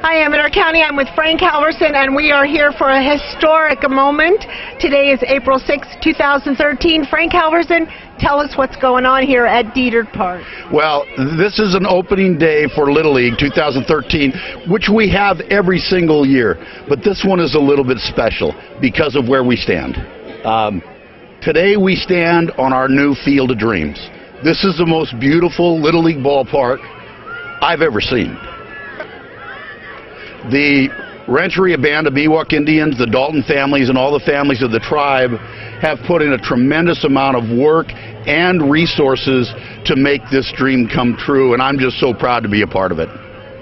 Hi, I'm in our county. I'm with Frank Halvorson, and we are here for a historic moment. Today is April 6, 2013. Frank Halvorson, tell us what's going on here at Detert Park. Well, this is an opening day for Little League 2013, which we have every single year. But this one is a little bit special because of where we stand. Today we stand on our new Field of Dreams. This is the most beautiful Little League ballpark I've ever seen. The Rancheria band of Miwuk Indians, the Dalton families, and all the families of the tribe have put in a tremendous amount of work and resources to make this dream come true, and I'm just so proud to be a part of it.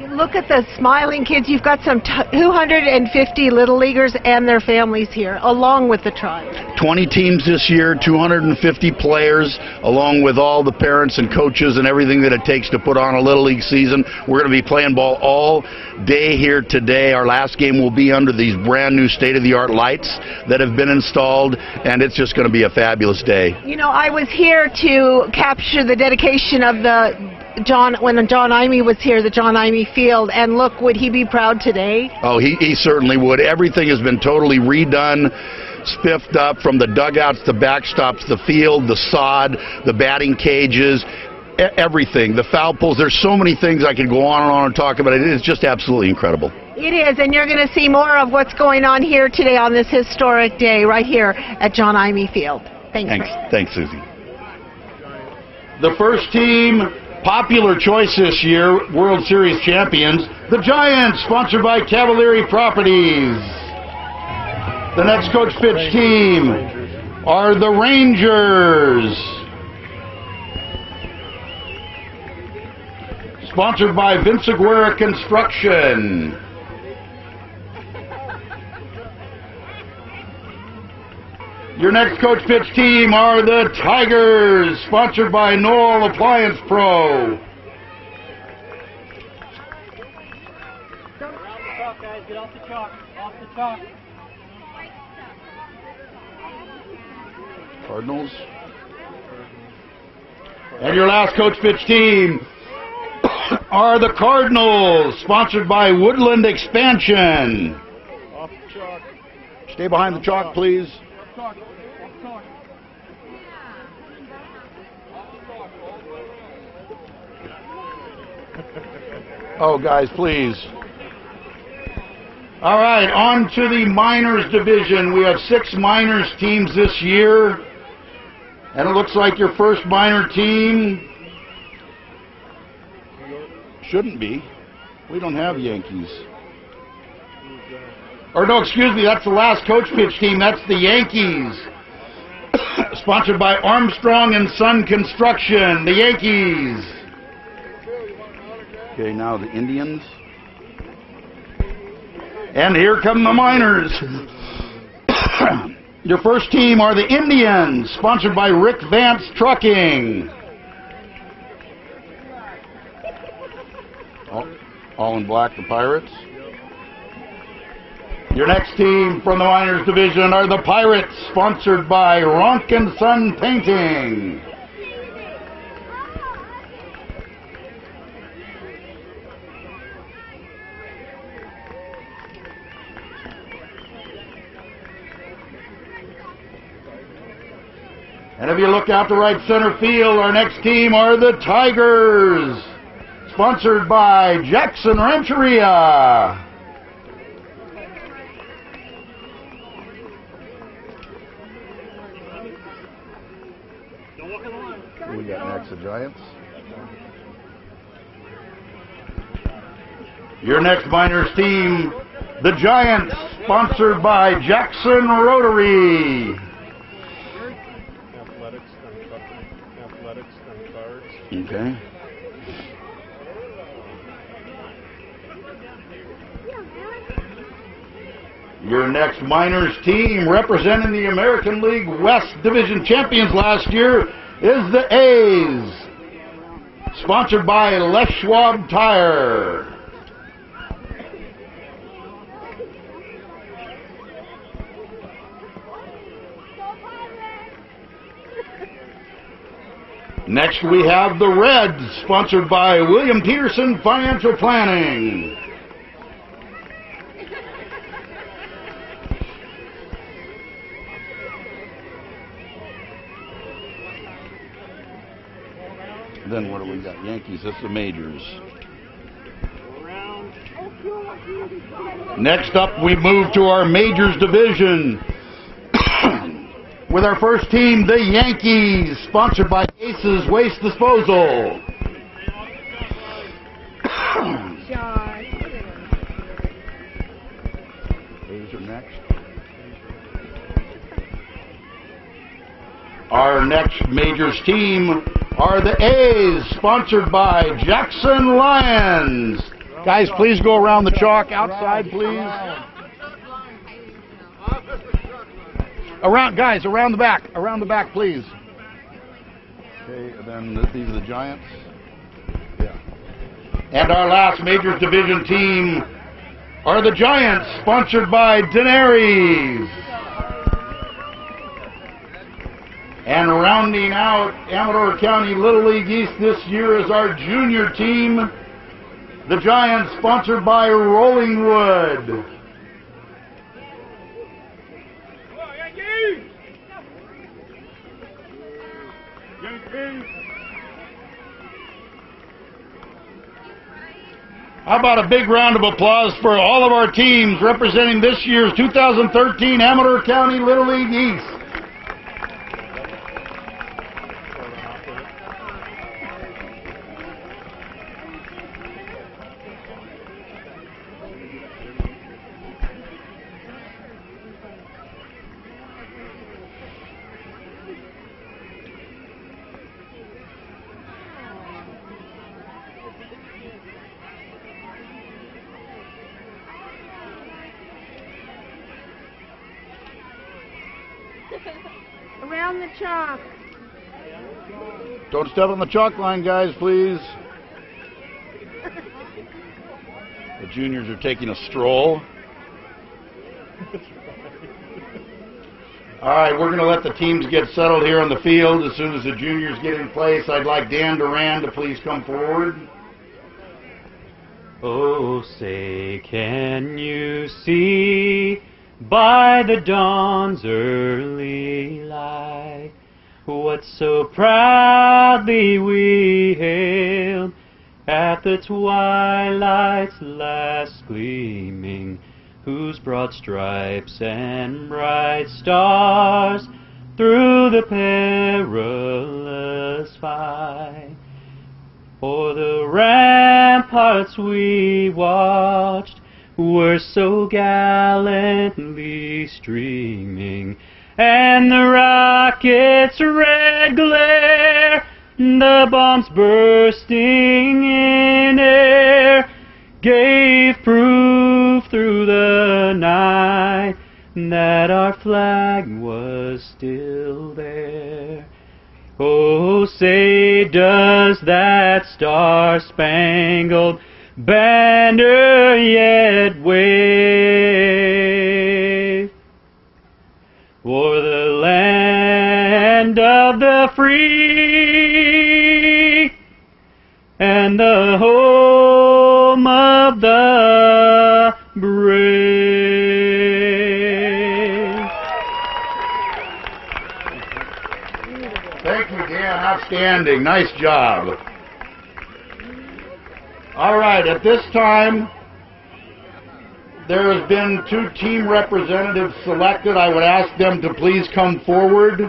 Look at the smiling kids. You've got some 250 Little Leaguers and their families here, along with the tribe. 20 teams this year, 250 players, along with all the parents and coaches and everything that it takes to put on a Little League season. We're going to be playing ball all day here today. Our last game will be under these brand new state-of-the-art lights that have been installed, and it's just going to be a fabulous day. You know, I was here to capture the dedication of when John Aime was here, the John Aime Field, and look, would he be proud today? Oh, he certainly would. Everything has been totally redone, spiffed up, from the dugouts, the backstops, the field, the sod, the batting cages, everything, the foul poles. There's so many things I could go on and talk about. It is just absolutely incredible. It is, and you're going to see more of what's going on here today on this historic day right here at John Aime Field. Thanks. Thanks, Susie. The first team, popular choice this year, World Series champions, the Giants, sponsored by Cavalieri Properties. The next coach pitch team are the Rangers, sponsored by Vince Aguirre Construction. Your next coach pitch team are the Tigers, sponsored by Noel Appliance Pro. Get off the chalk, off the chalk. Cardinals. And your last coach pitch team are the Cardinals, sponsored by Woodland Expansion. Off the chalk. Stay behind the chalk, please. Oh, guys, please. All right, on to the minors division. We have 6 minors teams this year. And it looks like your first minor team shouldn't be. We don't have Yankees. Or no, excuse me, that's the last coach pitch team. That's the Yankees. Sponsored by Armstrong and Son Construction. The Yankees. Okay, now the Indians. And here come the minors. Your first team are the Indians, sponsored by Rick Vance Trucking. All in black, the Pirates. Your next team from the minors division are the Pirates, sponsored by Ronk and Son Painting. And if you look out to right center field, our next team are the Tigers, sponsored by Jackson Rancheria. Who we got next, the Giants? Your next minors team, the Giants, sponsored by Jackson Rotary. Athletics and cards. Okay. Your next minors team, representing the American League West Division champions last year, is the A's, sponsored by Les Schwab Tire. Next we have the Reds, sponsored by William Peterson Financial Planning. Then what do we got? Yankees, that's the majors. Next up, we move to our majors division. With our first team, the Yankees, sponsored by Aces Waste Disposal. A's are next. Our next majors team are the A's, sponsored by Jackson Lions. Guys, please go around the chalk. Outside, please. Guys, around the back. Around the back, please. Okay, and then these are the Giants. Yeah. And our last majors division team are the Giants, sponsored by Daenerys. And rounding out Amador County Little League East this year is our junior team, the Giants, sponsored by Rolling Wood. How about a big round of applause for all of our teams representing this year's 2013 Amador County Little League East. Around the chalk. Don't step on the chalk line, guys, please. The juniors are taking a stroll. All right, we're going to let the teams get settled here on the field. As soon as the juniors get in place, I'd like Dan Duran to please come forward. Oh, say, can you see by the dawn's early light what so proudly we hailed at the twilight's last gleaming, whose broad stripes and bright stars through the perilous fight o'er the ramparts we watched were so gallantly streaming, and the rocket's red glare, the bombs bursting in air, gave proof through the night that our flag was still there. Oh, say, does that star-spangled banner yet wave o'er the land of the free and the home of the brave? Thank you, Dan. Outstanding. Nice job. All right, at this time, there has been 2 team representatives selected. I would ask them to please come forward.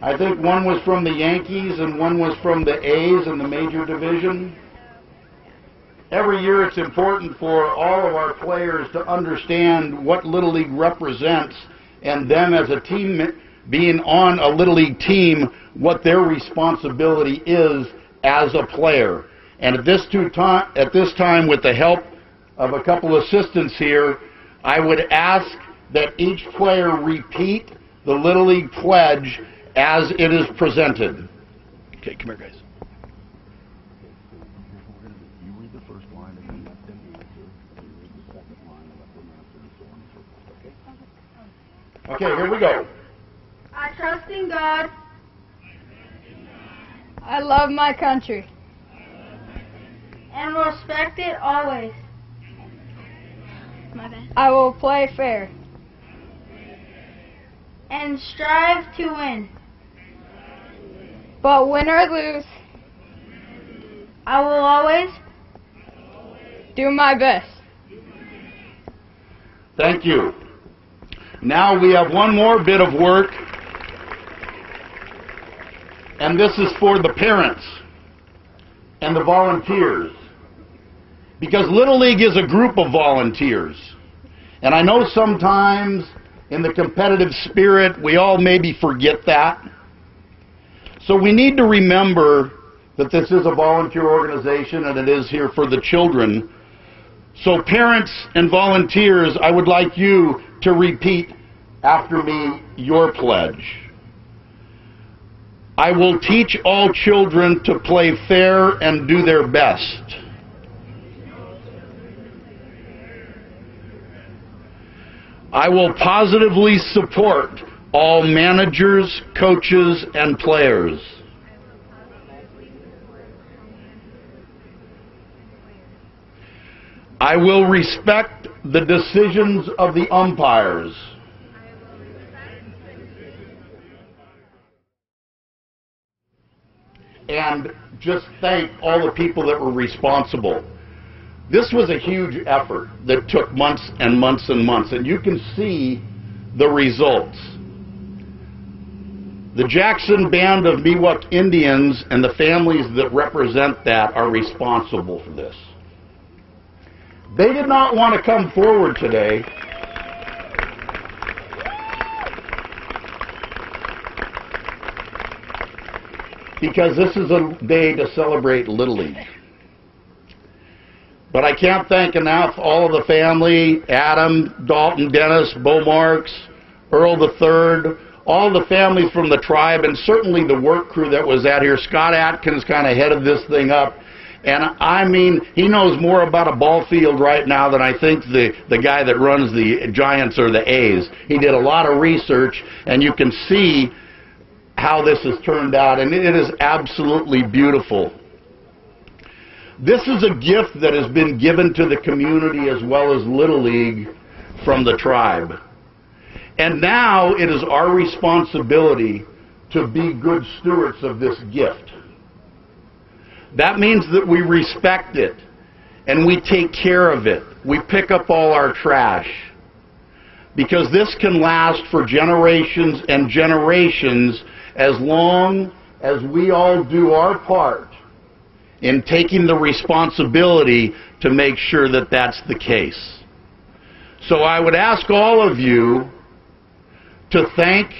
I think one was from the Yankees and one was from the A's in the major division. Every year it's important for all of our players to understand what Little League represents, and them as a team, being on a Little League team, what their responsibility is as a player. And at this time, with the help of a couple assistants here, I would ask that each player repeat the Little League pledge as it is presented. Okay, come here, guys. You read the first line and then let them answer. You read the second line and let them answer, and so on and so forth. Okay? Okay, here we go. I trust in God. I love my country. And respect it always. My bad. I will play fair. And strive to win. But win or lose, I will always do my best. Thank you. Now we have one more bit of work, and this is for the parents and the volunteers. Because Little League is a group of volunteers. And I know sometimes in the competitive spirit we all maybe forget that. So we need to remember that this is a volunteer organization and it is here for the children. So parents and volunteers, I would like you to repeat after me your pledge. I will teach all children to play fair and do their best. I will positively support all managers, coaches, and players. I will respect the decisions of the umpires. And just thank all the people that were responsible. This was a huge effort that took months and months and months, and you can see the results. The Jackson Band of Miwuk Indians and the families that represent that are responsible for this. They did not want to come forward today because this is a day to celebrate Little League. But I can't thank enough all of the family, Adam, Dalton, Dennis, Bo Marks, Earl III, all the families from the tribe, and certainly the work crew that was out here. Scott Atkins kind of headed this thing up. And I mean, he knows more about a ball field right now than I think the guy that runs the Giants or the A's. He did a lot of research, and you can see how this has turned out, and it is absolutely beautiful. This is a gift that has been given to the community as well as Little League from the tribe. And now it is our responsibility to be good stewards of this gift. That means that we respect it and we take care of it. We pick up all our trash. Because this can last for generations and generations as long as we all do our part in taking the responsibility to make sure that that's the case. So I would ask all of you to thank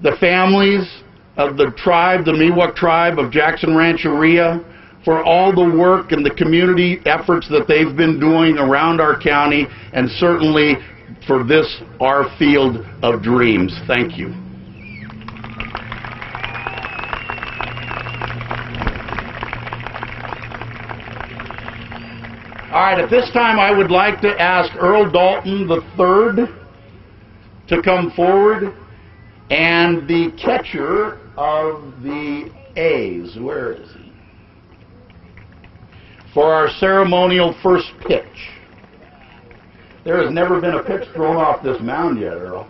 the families of the tribe, the Miwuk tribe of Jackson Rancheria, for all the work and the community efforts that they've been doing around our county, and certainly for this, our field of dreams. Thank you. All right, at this time I would like to ask Earl Dalton III to come forward, and the catcher of the A's, where is he? For our ceremonial first pitch. There has never been a pitch thrown off this mound yet, Earl.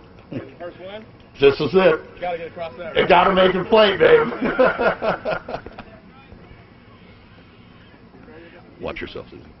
First one? This is it. You gotta get across that. You gotta make it play, babe. Watch yourself, Susan.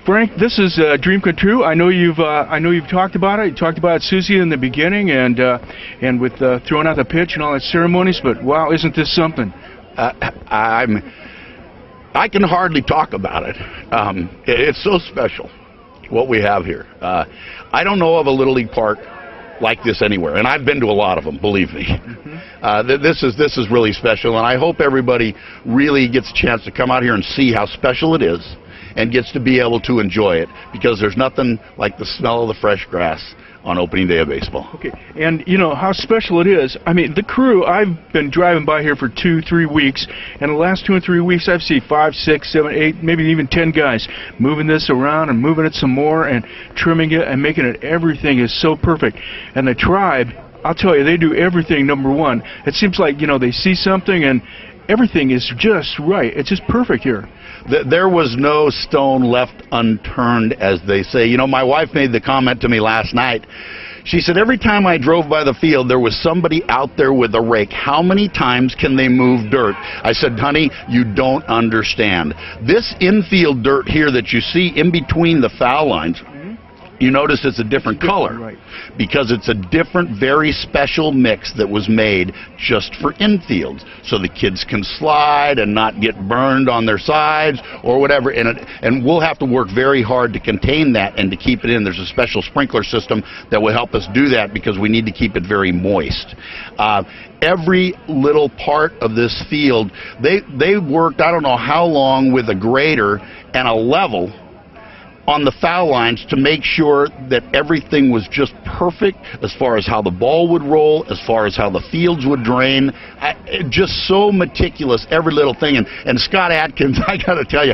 Frank, this is a dream come true. I know you've talked about it. You talked about Susie in the beginning, and with throwing out the pitch and all that ceremonies. But wow, isn't this something? I can hardly talk about it. It's so special what we have here. I don't know of a Little League park like this anywhere, and I've been to a lot of them, believe me. This is really special, and I hope everybody really gets a chance to come out here and see how special it is, and gets to be able to enjoy it, because there's nothing like the smell of the fresh grass on opening day of baseball. Okay, and you know how special it is. I mean, the crew, I've been driving by here for 2-3 weeks, and the last 2 or 3 weeks I've seen 5, 6, 7, 8, maybe even 10 guys moving this around and moving it some more and trimming it and making it, everything is so perfect. And the tribe, I'll tell you, they do everything number one. It seems like, you know, they see something and everything is just right. It's just perfect here. There was no stone left unturned, as they say. You know, my wife made the comment to me last night. She said, every time I drove by the field, there was somebody out there with a rake. How many times can they move dirt? I said, honey, you don't understand. This infield dirt here that you see in between the foul lines, you notice it's a different color, right? Because it's a different, very special mix that was made just for infields, so the kids can slide and not get burned on their sides or whatever. And we'll have to work very hard to contain that and to keep it in. There's a special sprinkler system that will help us do that because we need to keep it very moist. Every little part of this field, they worked I don't know how long with a grader and a level on the foul lines to make sure that everything was just perfect as far as how the ball would roll, as far as how the fields would drain. Just so meticulous, every little thing. And Scott Atkins, I got to tell you,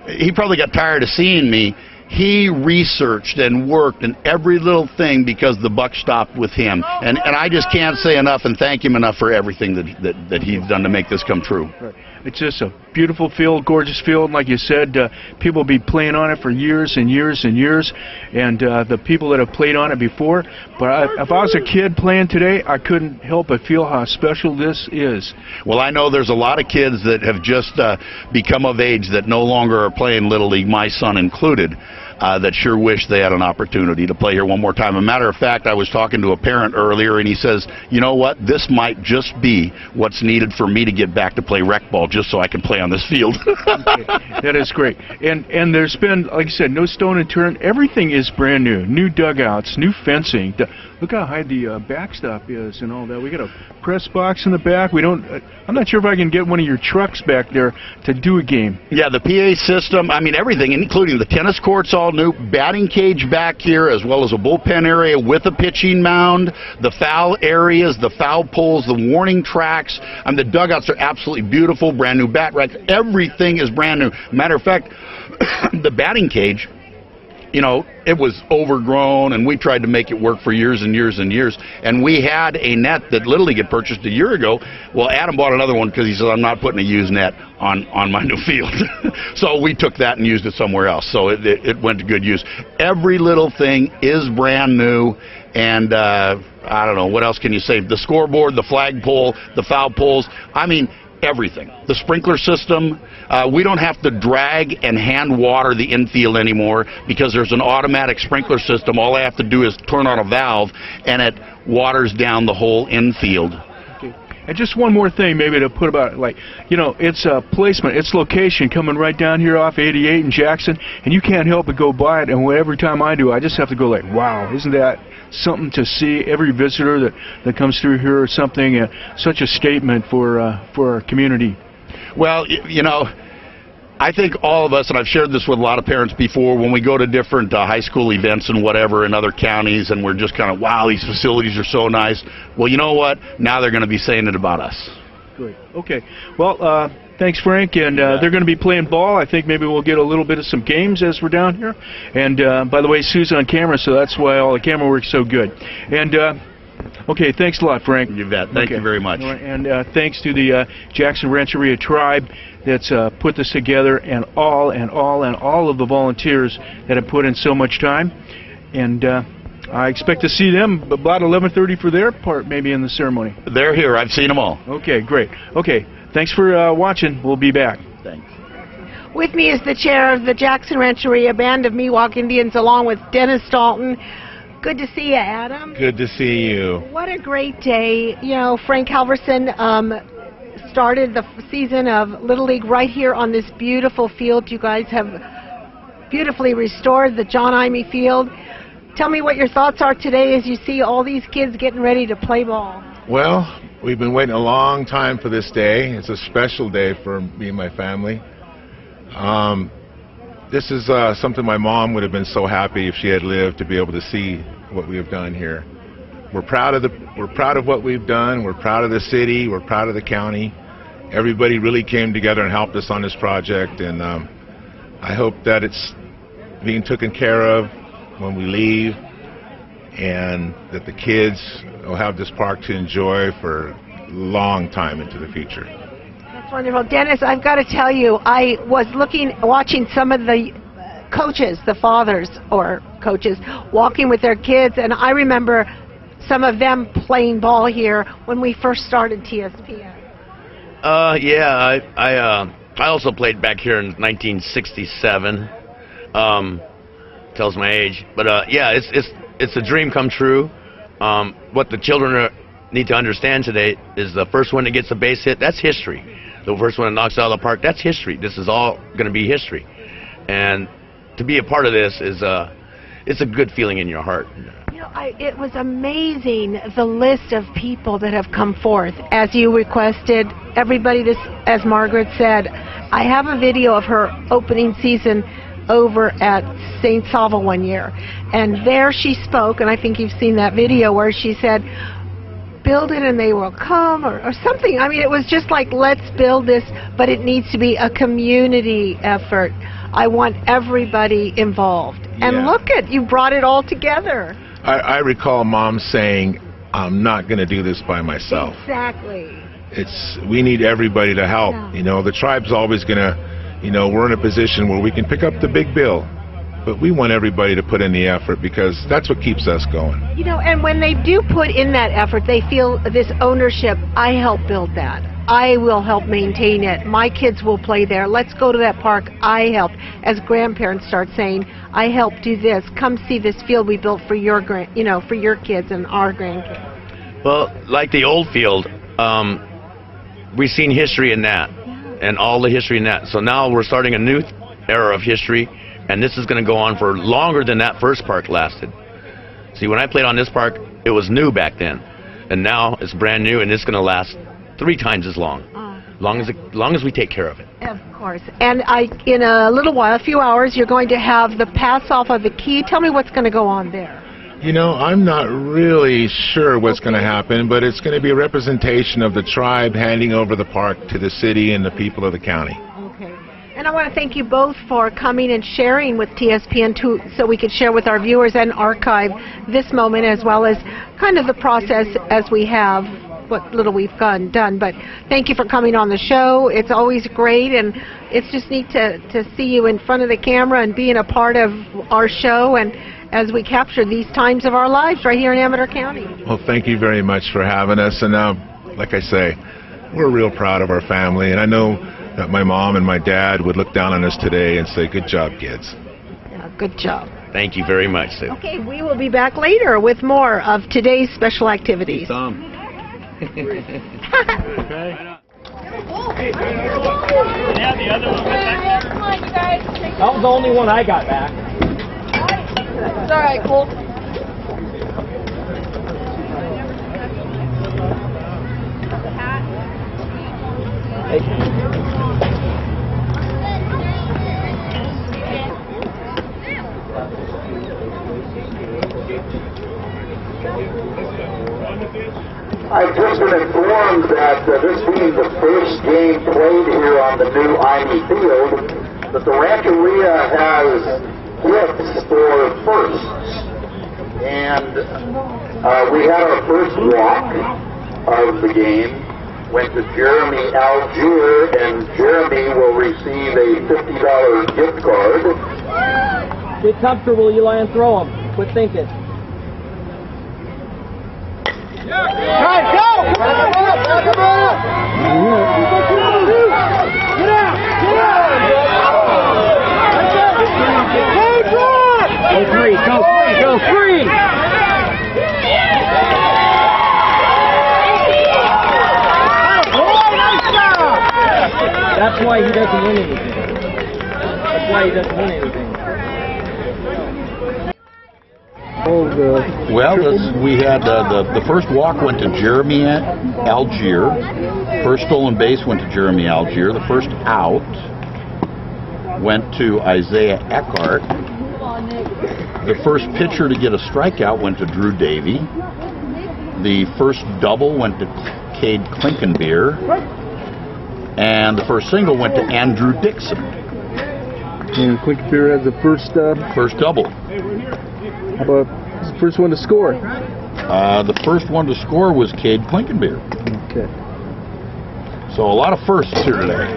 he probably got tired of seeing me. He researched and worked in every little thing because the buck stopped with him. And I just can't say enough and thank him enough for everything that he's done to make this come true. Right. It's just a beautiful field, gorgeous field. And like you said, people will be playing on it for years and years and years. And the people that have played on it before. But if I was a kid playing today, I couldn't help but feel how special this is. Well, I know there's a lot of kids that have just become of age that no longer are playing Little League, my son included. That sure wish they had an opportunity to play here one more time. As a matter of fact, I was talking to a parent earlier, and he says, you know what, this might just be what's needed for me to get back to play rec ball just so I can play on this field. Okay. That is great. And there's been, like I said, no stone unturned. Everything is brand new. New dugouts, new fencing. Look how high the backstop is and all that. We got a press box in the back. We don't. I'm not sure if I can get one of your trucks back there to do a game. Yeah, the PA system, I mean everything, including the tennis courts, all new, batting cage back here, as well as a bullpen area with a pitching mound, the foul areas, the foul poles, the warning tracks. I mean, the dugouts are absolutely beautiful, brand new bat racks. Everything is brand new. Matter of fact, the batting cage, you know, it was overgrown, and we tried to make it work for years and years and years. And we had a net that Little League had purchased a year ago. Well, Adam bought another one because he said, I'm not putting a used net on my new field. So we took that and used it somewhere else. So it went to good use. Every little thing is brand new. And I don't know, what else can you say? The scoreboard, the flagpole, the foul poles. I mean, everything. The sprinkler system, we don't have to drag and hand water the infield anymore because there's an automatic sprinkler system. All I have to do is turn on a valve and it waters down the whole infield. Okay. And just one more thing maybe to put about it, like, you know, it's placement, it's location coming right down here off 88 in Jackson, and you can't help but go by it, and every time I do, I just have to go like, wow, isn't that something to see? Every visitor that comes through here or something, such a statement for our community. Well, you know, I think all of us, and I've shared this with a lot of parents before, when we go to different high school events and whatever in other counties, and we're just kind of, wow, these facilities are so nice. Well, you know what? Now they're going to be saying it about us. Great. Okay. Well, thanks, Frank. And they're going to be playing ball. I think maybe we'll get a little bit of some games as we're down here. And by the way, Sue's on camera, so that's why all the camera work's so good. And okay, thanks a lot, Frank. You bet. Thank you very much. And thanks to the Jackson Rancheria tribe that's put this together, and all of the volunteers that have put in so much time. And I expect to see them about 11:30 for their part, maybe in the ceremony. They're here. I've seen them all. Okay, great. Okay, thanks for watching. We'll be back. Thanks. With me is the chair of the Jackson Rancheria Band of Miwuk Indians, along with Dennis Dalton. Good to see you, Adam. Good to see you. What a great day. You know, Frank Halvorson started the season of Little League right here on this beautiful field. You guys have beautifully restored the John Aime Field. Tell me what your thoughts are today as you see all these kids getting ready to play ball. Well, we've been waiting a long time for this day. It's a special day for me and my family. This is something my mom would have been so happy if she had lived to be able to see what we have done here. We're proud of what we've done. We're proud of the city. We're proud of the county. Everybody really came together and helped us on this project, and I hope that it's being taken care of when we leave, and that the kids will have this park to enjoy for a long time into the future. That's wonderful. Dennis, I've got to tell you, I was watching some of the coaches, the fathers or coaches, walking with their kids, and I remember some of them playing ball here when we first started TSPN. Yeah, I also played back here in 1967. Tells my age, but yeah, it's a dream come true. What the children need to understand today is the first one that gets a base hit, that's history. The first one that knocks out of the park, that's history. This is all going to be history, and to be a part of this is it's a good feeling in your heart. You know, it was amazing, the list of people that have come forth as you requested. Everybody, as Margaret said, I have a video of her opening season over at St. Sava one year, and there she spoke, and I think you've seen that video where she said, build it and they will come, or something. I mean, it was just like, let's build this, but it needs to be a community effort. I want everybody involved. And Yeah. look at, you brought it all together. I recall Mom saying, I'm not going to do this by myself. Exactly. We need everybody to help. Yeah. You know, the tribe's always going to, you know, we're in a position where we can pick up the big bill, but we want everybody to put in the effort, because that's what keeps us going. You know, and when they do put in that effort, they feel this ownership. I help build that. I will help maintain it. My kids will play there. Let's go to that park. I helped. As grandparents start saying, I helped do this. Come see this field we built for your for your kids and our grandkids. Well, like the old field, we've seen history in that, and all the history in that. So now we're starting a new era of history, and this is going to go on for longer than that first park lasted. See, when I played on this park, it was new back then, and now it's brand new, and it's going to last 3 times as long, long as we take care of it. Of course. And in a little while, a few hours, you're going to have the pass off of the key. Tell me what's going to go on there. You know, I'm not really sure what's going to happen, but it's going to be a representation of the tribe handing over the park to the city and the people of the county. Okay. And I want to thank you both for coming and sharing with TSPN so we could share with our viewers and archive this moment, as well as kind of the process as we have what little we've done. But thank you for coming on the show. It's always great, and it's just neat to see you in front of the camera and being a part of our show, and as we capture these times of our lives right here in Amador County. Well, thank you very much for having us, and like I say, we're real proud of our family, and I know that my mom and my dad would look down on us today and say, good job, kids. Yeah, good job. Thank you very much, Sue. Okay, we will be back later with more of today's special activities. Okay. Yeah, the other one back there. Come on, you guys. That was the only one I got back. It's alright, cool. I've just been informed that this being the first game played here on the new Aime Field, that the Rancheria has gifts for firsts. And we had our first walk of the game, went to Jeremy Algier, and Jeremy will receive a $50 gift card. Get comfortable, Eli, and throw them. Quit thinking. Right, go! Come on! Come on! Get out! Get out! Go three! Go three! That's why he doesn't win anything. That's why he doesn't win anything. Well, we had the first walk went to Jeremy Algier. First stolen base went to Jeremy Algier. The first out went to Isaiah Eckhart. The first pitcher to get a strikeout went to Drew Davey. The first double went to Cade Klinkenbeer. And the first single went to Andrew Dixon. And Klinkenbeer has the first double. How about the first one to score? The first one to score was Cade Klinkenbeer. Okay. So a lot of firsts here today.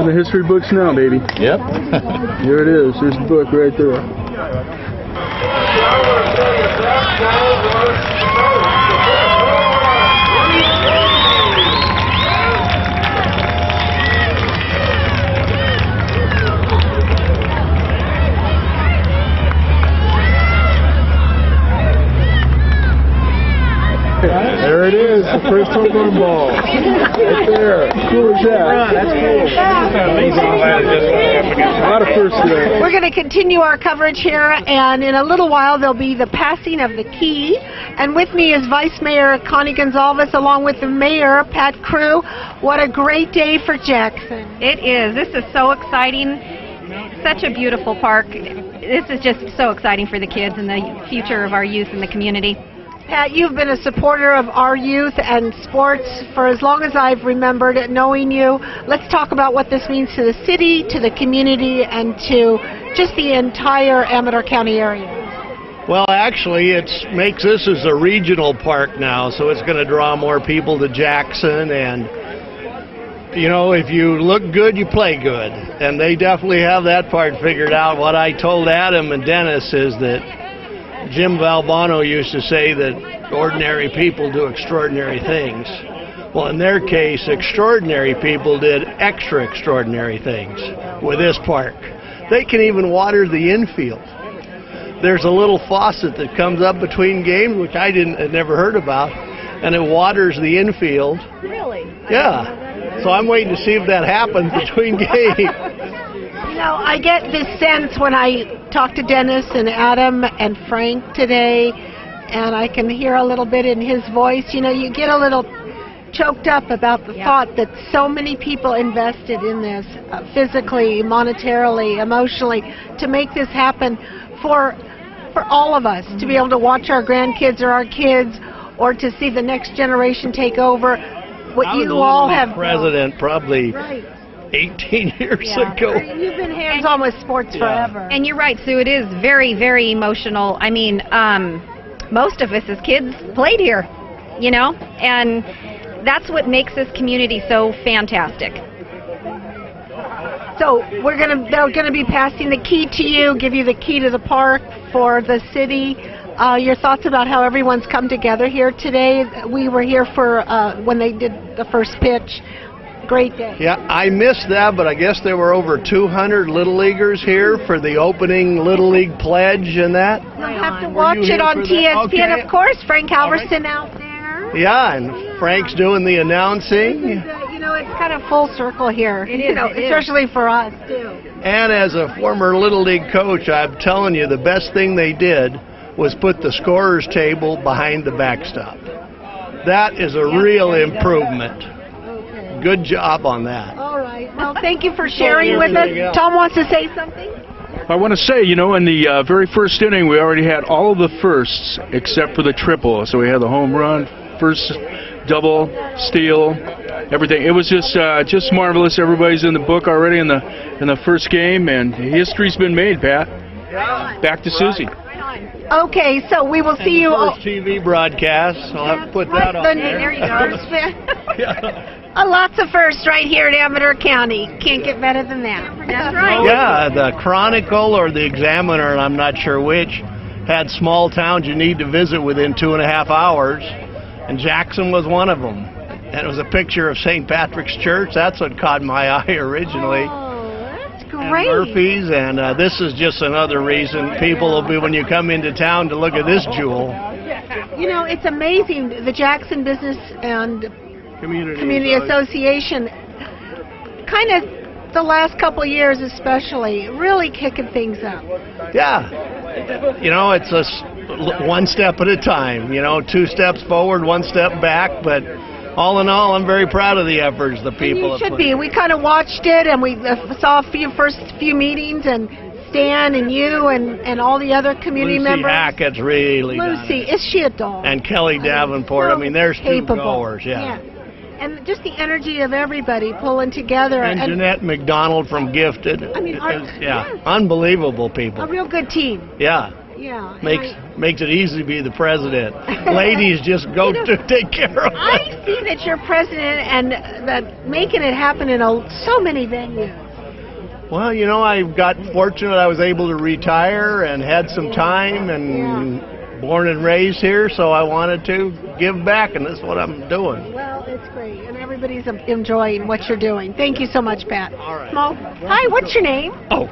In the history books now, baby. Yep. Here it is. Here's the book right there. There it is, the first home run ball. Right there. Cool as that. That's cool. A lot of firsts there. We're going to continue our coverage here, and in a little while there'll be the passing of the key. And with me is Vice Mayor Connie Gonzalez, along with the Mayor, Pat Crew. What a great day for Jackson. It is. This is so exciting. Such a beautiful park. This is just so exciting for the kids and the future of our youth in the community. Pat, you've been a supporter of our youth and sports for as long as I've remembered knowing you. Let's talk about what this means to the city, to the community, and to just the entire Amador County area. Well, actually, it makes this as a regional park now, so it's going to draw more people to Jackson. And, you know, if you look good, you play good. And they definitely have that part figured out. What I told Adam and Dennis is that Jim Valbano used to say that ordinary people do extraordinary things. Well, in their case, extraordinary people did extra extraordinary things with this park. They can even water the infield. There's a little faucet that comes up between games, which I had never heard about, and it waters the infield. Really? Yeah. So I'm waiting to see if that happens between games. You know, I get this sense when I talk to Dennis and Adam and Frank today, and I can hear a little bit in his voice. You know, you get a little choked up about the thought that so many people invested in this physically, monetarily, emotionally, to make this happen for all of us, to be able to watch our grandkids or our kids, or to see the next generation take over. What you all have president probably 18 years ago. You've been hands-on with sports forever. And you're right, Sue. It is very, very emotional. I mean, most of us as kids played here, you know, and that's what makes this community so fantastic. So they're gonna be passing the key to you, give you the key to the park for the city. Your thoughts about how everyone's come together here today? We were here for when they did the first pitch. Great day. Yeah, I missed that, but I guess there were over 200 Little Leaguers here for the opening Little League pledge and that. You'll have to watch it on TSPN, okay. Of course. Frank Halvorson out there. Yeah, and Frank's doing the announcing. You know, it's kind of full circle here. It is, you know, especially for us, too. And as a former Little League coach, I'm telling you, the best thing they did was put the scorer's table behind the backstop. That is a real improvement. Good job on that. All right. Well, thank you for sharing with us. Tom wants to say something. I want to say, you know, in the very first inning, we already had all of the firsts except for the triple. So we had the home run, first double, steal, everything. It was just marvelous. Everybody's in the book already in the first game, and history's been made, Pat. Back to Susie. Okay, so we will see you. First TV broadcast. I'll have to put that on there. You go. Lots of firsts right here in Amador County. Can't get better than that. That's right. Yeah, the Chronicle or the Examiner, and I'm not sure which, had small towns you need to visit within 2.5 hours, and Jackson was one of them. And it was a picture of St. Patrick's Church. That's what caught my eye originally. Great. And Murphy's, and this is just another reason people will be, when you come into town, to look at this jewel. You know, it's amazing. The Jackson Business and Community Association, kind of the last couple of years especially, really kicking things up. Yeah. You know, it's one step at a time. You know, 2 steps forward, 1 step back, but all in all, I'm very proud of the efforts the people have put in. You should be. We kind of watched it, and we saw first few meetings, and Stan and you and all the other community Lucy members. Hackett's really done Lucy, it. is she a doll? And Kelly Davenport. I mean, there's two capable. goers, yeah. And just the energy of everybody pulling together. And Jeanette McDonald from Gifted. I mean, yeah, unbelievable people. A real good team. Yeah. Yeah. Makes it easy to be the president. Ladies just go to take care of it. I see that you're president and that making it happen in so many venues. Well, you know, I got fortunate I was able to retire and had some time and born and raised here, so I wanted to give back, and that's what I'm doing. Well, it's great, and everybody's enjoying what you're doing. Thank you so much, Pat. All right. Hi, what's your name? Oh,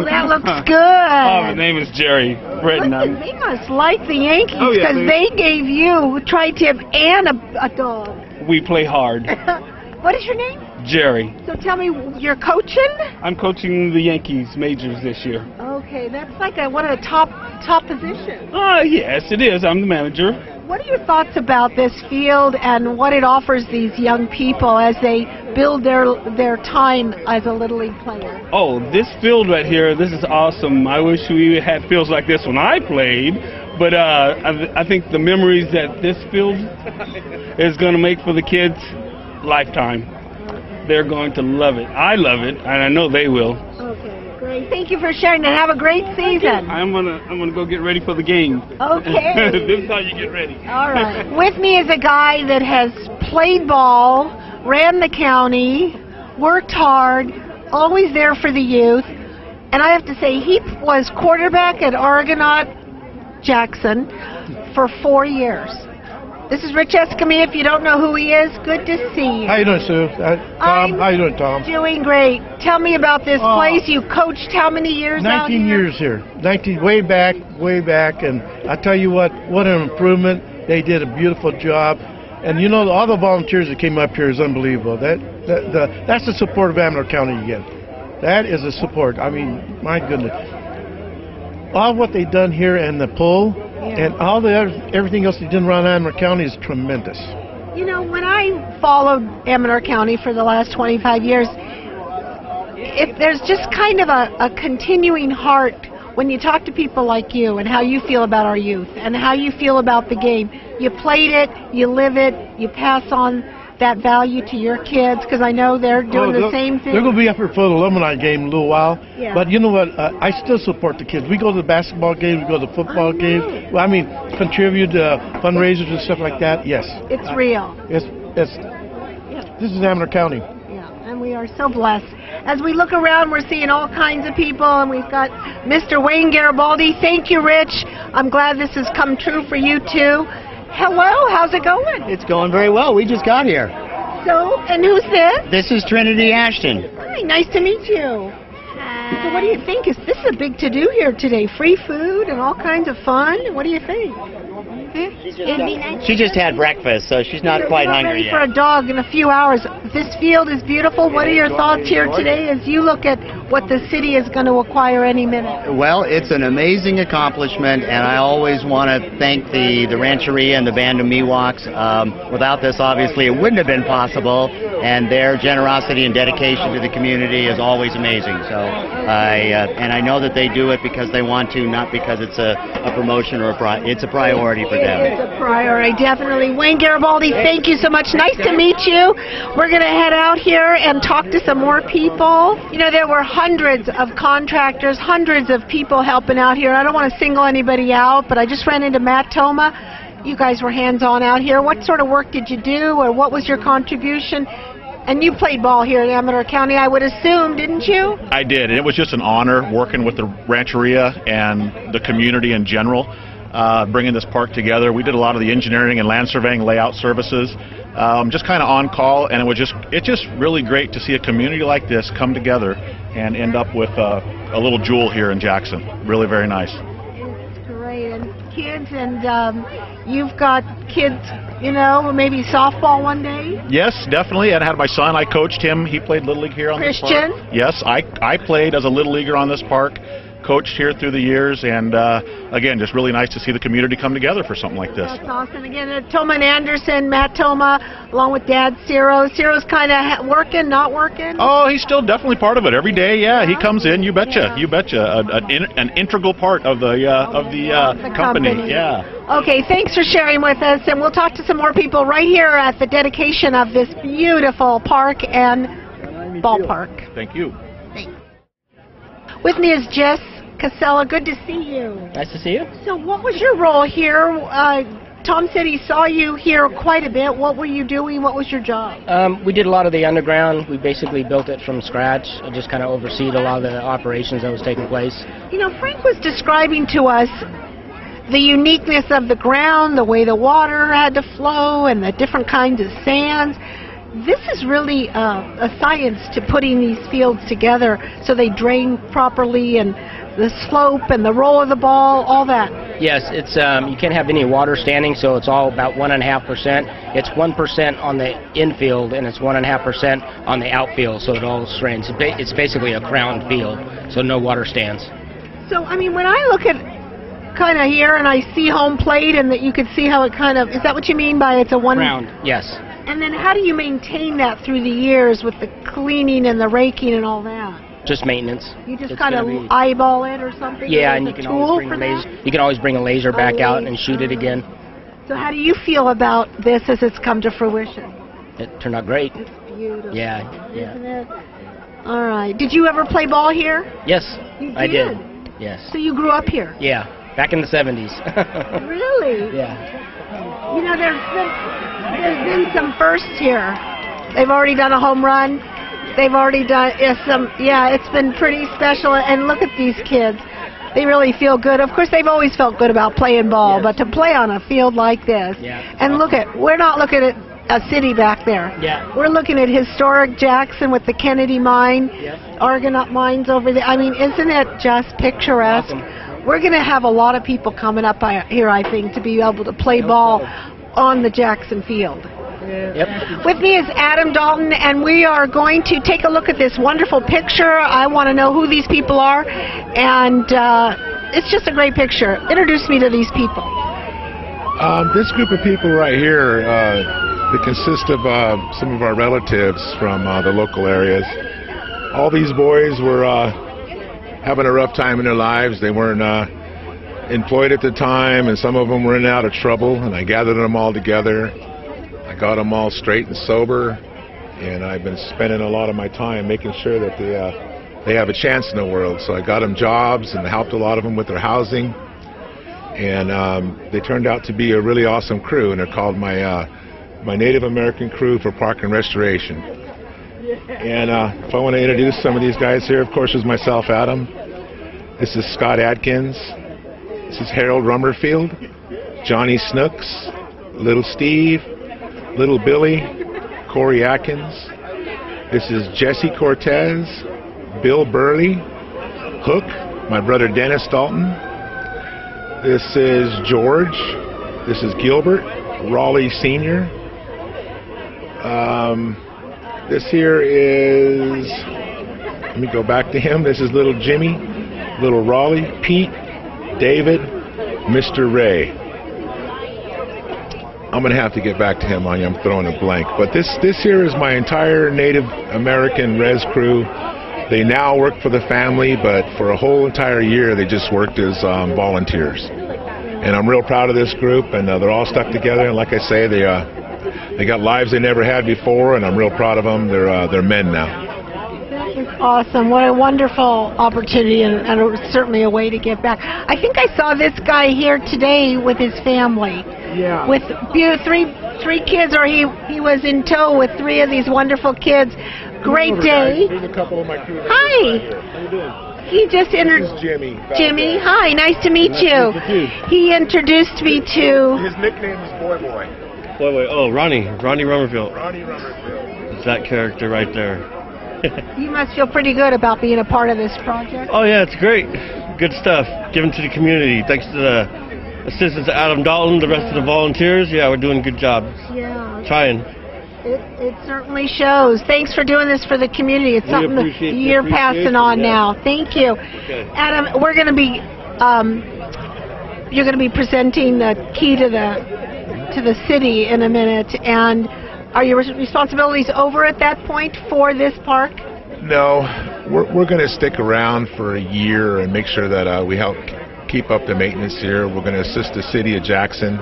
that looks good. Oh, my name is Jerry. Listen, they must like the Yankees because they gave you tri-tip and a dog. We play hard. What is your name? Jerry. So tell me, you're coaching? I'm coaching the Yankees majors this year. Okay, that's like one of the top positions. Yes, it is. I'm the manager. What are your thoughts about this field and what it offers these young people as they build their time as a Little League player? Oh, this field right here, this is awesome. I wish we had fields like this when I played, but I think the memories that this field is going to make for the kids, lifetime. They're going to love it. I love it, and I know they will. Okay, great. Thank you for sharing, and have a great season. I'm gonna go get ready for the game. Okay. This is how you get ready. All right. With me is a guy that has played ball, ran the county, worked hard, always there for the youth, and I have to say he was quarterback at Argonaut Jackson for 4 years. This is Rich Escamilla. If you don't know who he is, good to see you. How you doing, Sue? Tom, how you doing, Tom? Doing great. Tell me about this place. You coached how many years out here? 19 years here. 19, way back, and I tell you what an improvement. They did a beautiful job. And you know, all the volunteers that came up here is unbelievable. That's the support of Amador County you get. That is a support. I mean, my goodness. All what they've done here and the pool, and everything else they did around Amador County is tremendous. You know, when I followed Amador County for the last 25 years, there's just kind of a continuing heart when you talk to people like you and how you feel about our youth and how you feel about the game. You played it, you live it, you pass on that value to your kids, because I know they're doing the same thing. They're going to be up here for the alumni game in a little while. Yeah. But you know what? I still support the kids. We go to the basketball games, we go to the football games. Well, I mean, contribute fundraisers and stuff like that. Yes. It's real. This is Amador County. Yeah, and we are so blessed. As we look around, we're seeing all kinds of people, and we've got Mr. Wayne Garibaldi. Thank you, Rich. I'm glad this has come true for you, too. Hello, how's it going? It's going very well. We just got here. So, and who's this? This is Trinity Ashton. Hi, nice to meet you. So what do you think? This is a big to-do here today. Free food and all kinds of fun. What do you think? She just had breakfast, so she's not quite hungry yet. Ready for a dog in a few hours. This field is beautiful. What are your thoughts here today as you look at what the city is going to acquire any minute? Well, it's an amazing accomplishment, and I always want to thank the Rancheria and the band of Miwoks. Without this, obviously, it wouldn't have been possible, and their generosity and dedication to the community is always amazing. So, I know that they do it because they want to, not because it's a promotion or it's a priority for them. It's a priority, definitely. Wayne Garibaldi, thank you so much. Nice to meet you. We're going to head out here and talk to some more people. You know, there were hundreds of contractors, hundreds of people helping out here. I don't want to single anybody out, but I just ran into Matt Toma. You guys were hands-on out here. What sort of work did you do, or what was your contribution? And you played ball here in Amador County, I would assume, didn't you? I did, and it was just an honor working with the Rancheria and the community in general, bringing this park together. We did a lot of the engineering and land surveying layout services, just kind of on call, and it's just really great to see a community like this come together and end up with a little jewel here in Jackson. Really very nice. It's great, and kids, and you've got kids, you know, maybe softball one day? Yes, definitely. And I had my son. I coached him. He played Little League here on this park. Christian? Yes, I played as a Little Leaguer on this park. coached here through the years, and again, just really nice to see the community come together for something like this. That's awesome. Again, Toma and Anderson, Matt Toma, along with Dad Ciro. Ciro's kind of working, not working? Oh, he's still definitely part of it every day. Yeah, he comes in. You betcha. You betcha. An integral part of the company. Yeah. Okay, thanks for sharing with us, and we'll talk to some more people right here at the dedication of this beautiful park and ballpark. Thank you. Thanks. With me is Jess Casella. Good to see you. Nice to see you. So what was your role here? Tom said he saw you here quite a bit. What were you doing? What was your job? We did a lot of the underground. We basically built it from scratch. I just kind of overseed a lot of the operations that was taking place. You know, Frank was describing to us the uniqueness of the ground, the way the water had to flow, and the different kinds of sands. This is really a science to putting these fields together so they drain properly, and the slope and the roll of the ball, all that. Yes, it's you can't have any water standing, so it's all about 1.5%. It's 1% on the infield, and it's 1.5% on the outfield, so it all strains. It's basically a crowned field, so no water stands. So, I mean, when I look at kind of here and I see home plate, and that you could see how it kind of, is that what you mean by it's a one? Crowned, yes. And then how do you maintain that through the years with the cleaning and the raking and all that? Just maintenance. You just kind of eyeball it or something? Yeah, and you can always bring a laser. You can always bring a laser back out and shoot it again. So how do you feel about this as it's come to fruition? It turned out great. It's beautiful. Yeah, Isn't it? All right. Did you ever play ball here? Yes, you did? I did. Yes. So you grew up here? Yeah, back in the 70s. Really? Yeah. You know, there's been some firsts here. They've already done a home run. They've already done it's been pretty special. And look at these kids. They really feel good. Of course, they've always felt good about playing ball, but to play on a field like this. Yeah. And look at, we're not looking at a city back there. Yeah. We're looking at historic Jackson with the Kennedy mine, Argonaut mines over there. I mean, isn't it just picturesque? Awesome. We're going to have a lot of people coming up here, I think, to be able to play ball on the Jackson field. Yep. With me is Adam Dalton, and we are going to take a look at this wonderful picture. I want to know who these people are, and it's just a great picture. Introduce me to these people. This group of people right here, they consist of some of our relatives from the local areas. All these boys were having a rough time in their lives. They weren't employed at the time, and some of them were in and out of trouble, and I gathered them all together. I got them all straight and sober, and I've been spending a lot of my time making sure that they have a chance in the world. So I got them jobs and helped a lot of them with their housing, and they turned out to be a really awesome crew, and they're called my Native American Crew for Park and Restoration. And if I want to introduce some of these guys here, of course, is myself, Adam. This is Scott Adkins. This is Harold Rummerfield, Johnny Snooks, Little Steve, Little Billy, Corey Atkins. This is Jesse Cortez, Bill Burley, Hook, my brother Dennis Dalton. This is George. This is Gilbert, Raleigh Sr. This here is, let me go back to him. This is little Jimmy, little Raleigh, Pete, David, Mr. Ray. I'm going to have to get back to him on you. I'm throwing a blank. But this here is my entire Native American res crew. They now work for the family, but for a whole entire year they just worked as volunteers. And I'm real proud of this group, and they're all stuck together. And like I say, they got lives they never had before, and I'm real proud of them. They're men now. That is awesome. What a wonderful opportunity, and certainly a way to give back. I think I saw this guy here today with his family. Yeah. With three kids, or he was in tow with three of these wonderful kids. Great day. Here's a couple of my crew. Hi. How you doing? He just This is Jimmy. Jimmy, hi, nice to meet you. He introduced me to. His nickname is Boy Boy. Oh, Ronnie Rummerfield. Ronnie Rummerfield. It's that character right there. You must feel pretty good about being a part of this project. Oh yeah, it's great. Good stuff given to the community. Thanks to the assistance of Adam Dalton, the rest of the volunteers. Yeah, we're doing a good job. Yeah. Trying. It certainly shows. Thanks for doing this for the community. It's something that you're passing on now. Thank you. Okay. Adam, we're going to be, you're going to be presenting the key to the city in a minute. And are your responsibilities over at that point for this park? No, we're going to stick around for a year and make sure that we help keep up the maintenance here. We're going to assist the city of Jackson,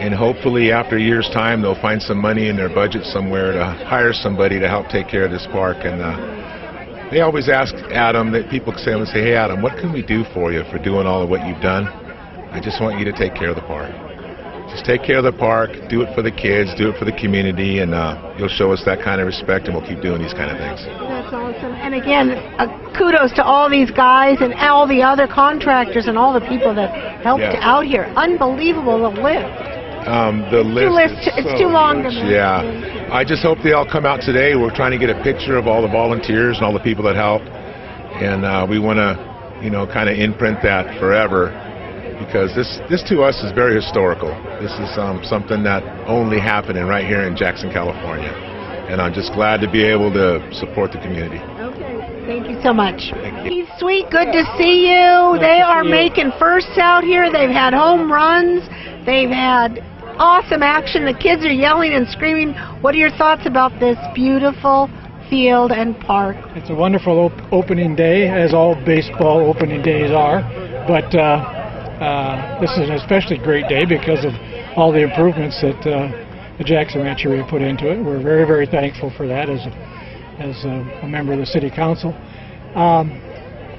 and hopefully after a year's time they'll find some money in their budget somewhere to hire somebody to help take care of this park. And they always ask Adam, that people say, hey Adam, what can we do for you for doing all of what you've done? I just want you to take care of the park. Just take care of the park, do it for the kids, do it for the community, and you'll show us that kind of respect, and we'll keep doing these kind of things. That's awesome. And again, kudos to all these guys and all the other contractors and all the people that helped out here. Unbelievable, the list. The list is it's too long to mention. Yeah. I just hope they all come out today. We're trying to get a picture of all the volunteers and all the people that helped, and we want to, kind of imprint that forever. Because this to us is very historical. This is something that only happening right here in Jackson, California. And I'm just glad to be able to support the community. Okay, thank you so much. Keith Sweet, good to see you. They are making firsts out here. They've had home runs. They've had awesome action. The kids are yelling and screaming. What are your thoughts about this beautiful field and park? It's a wonderful opening day, as all baseball opening days are. But this is an especially great day because of all the improvements that the Jackson Rancheria put into it. We're very, very thankful for that as a member of the City Council.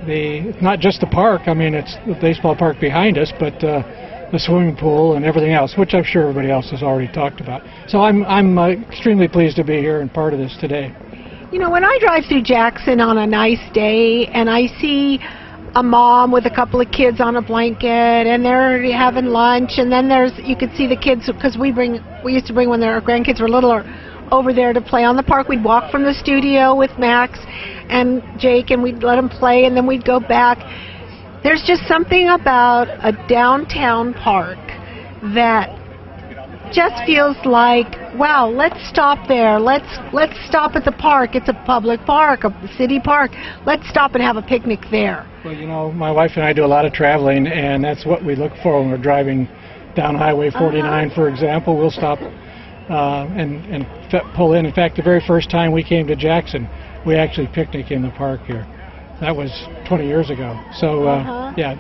It's not just the park. I mean, it's the baseball park behind us, but the swimming pool and everything else, which I'm sure everybody else has already talked about. So I'm extremely pleased to be here and part of this today. When I drive through Jackson on a nice day and I see a mom with a couple of kids on a blanket and they're having lunch, and then you could see the kids, because we used to bring when our grandkids were little over there to play on the park. We'd walk from the studio with Max and Jake and we'd let them play, and then we'd go back. There's just something about a downtown park that just feels like, wow, let's stop there. Let's stop at the park. It's a public park, a city park. Let's stop and have a picnic there. Well, my wife and I do a lot of traveling, and that's what we look for when we're driving down Highway 49, for example. We'll stop and pull in. In fact, the very first time we came to Jackson, we actually picnicked in the park here. That was 20 years ago. So, yeah.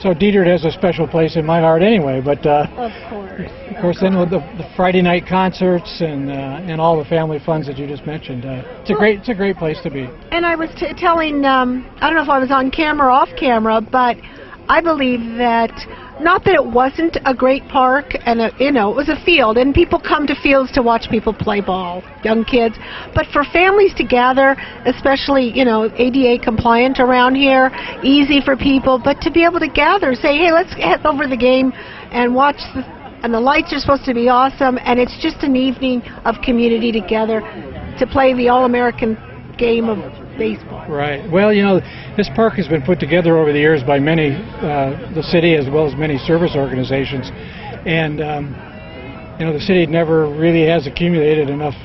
So Detert has a special place in my heart anyway, but of course then with the Friday night concerts and all the family funs that you just mentioned, it's a great place to be. And I was telling, I don't know if I was on camera or off camera, but I believe that, not that it wasn't a great park, and it was a field, and people come to fields to watch people play ball, young kids, but for families to gather, especially, ADA compliant around here, easy for people, but to be able to gather, say, hey, let's head over the game and watch and the lights are supposed to be awesome, and it's just an evening of community together to play the all-American game of baseball. Right. Well, this park has been put together over the years by many, the city as well as many service organizations, and the city never really has accumulated enough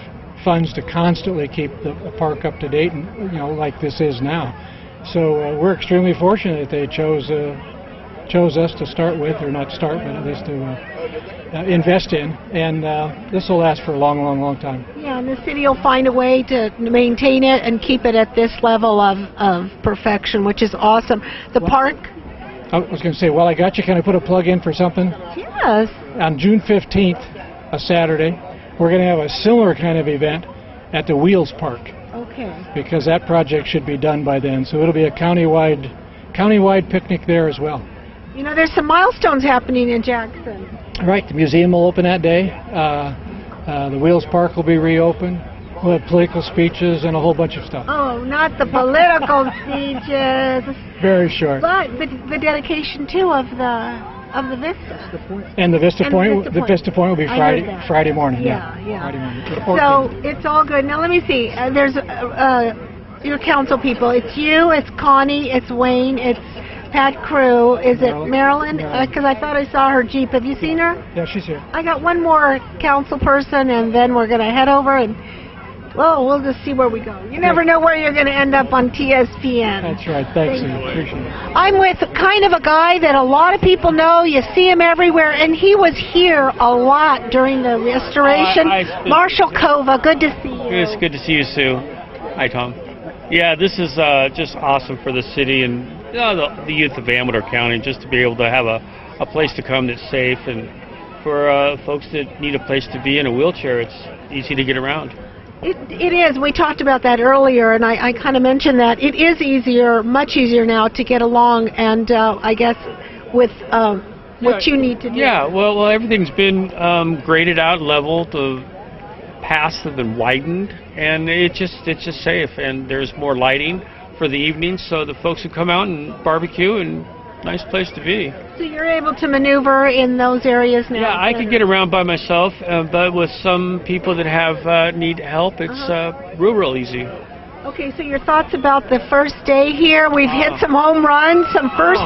funds to constantly keep the park up to date, and like this is now. So we're extremely fortunate that they chose us to start with, or not start, but at least to invest in, and this will last for a long, long, long time. Yeah, and the city will find a way to maintain it and keep it at this level of perfection, which is awesome. The park... I was going to say, while I got you, can I put a plug in for something? Yes. On June 15th, a Saturday, we're going to have a similar kind of event at the Wheels Park. Okay. Because that project should be done by then, so it'll be a countywide picnic there as well. There's some milestones happening in Jackson. Right, the museum will open that day. The Wheels Park will be reopened. We'll have political speeches and a whole bunch of stuff. Oh, not the political speeches. Very short. But the dedication too of the Vista. And the Vista Point. The Vista Point will be Friday morning. Yeah. Friday morning. So it's all good. Now let me see. There's your council people. It's you. It's Connie. It's Wayne. It's Pat Crew. Is it Marilyn? Because I thought I saw her Jeep. Have you seen her? Yeah, she's here. I got one more council person, and then we're going to head over and, well, we'll just see where we go. You never know where you're going to end up on TSPN. That's right. Thanks, Sue. Appreciate it. I'm with kind of a guy that a lot of people know. You see him everywhere, and he was here a lot during the restoration. Marshall Kova, good to see you. It's good to see you, Sue. Hi, Tom. Yeah, this is just awesome for the city and the youth of Amador County, just to be able to have a place to come that's safe, and for folks that need a place to be in a wheelchair, it's easy to get around. It is. We talked about that earlier, and I kind of mentioned that. It is easier, much easier now to get along, and I guess with what you need to do. Yeah, well, everything's been graded out, leveled, the paths have been widened, and it's just safe, and there's more lighting for the evenings, so the folks who come out and barbecue, and nice place to be. So you're able to maneuver in those areas now? Yeah, I can get around by myself, but with some people that have need help, it's real easy. Okay, so your thoughts about the first day here? We've hit some home runs, some first.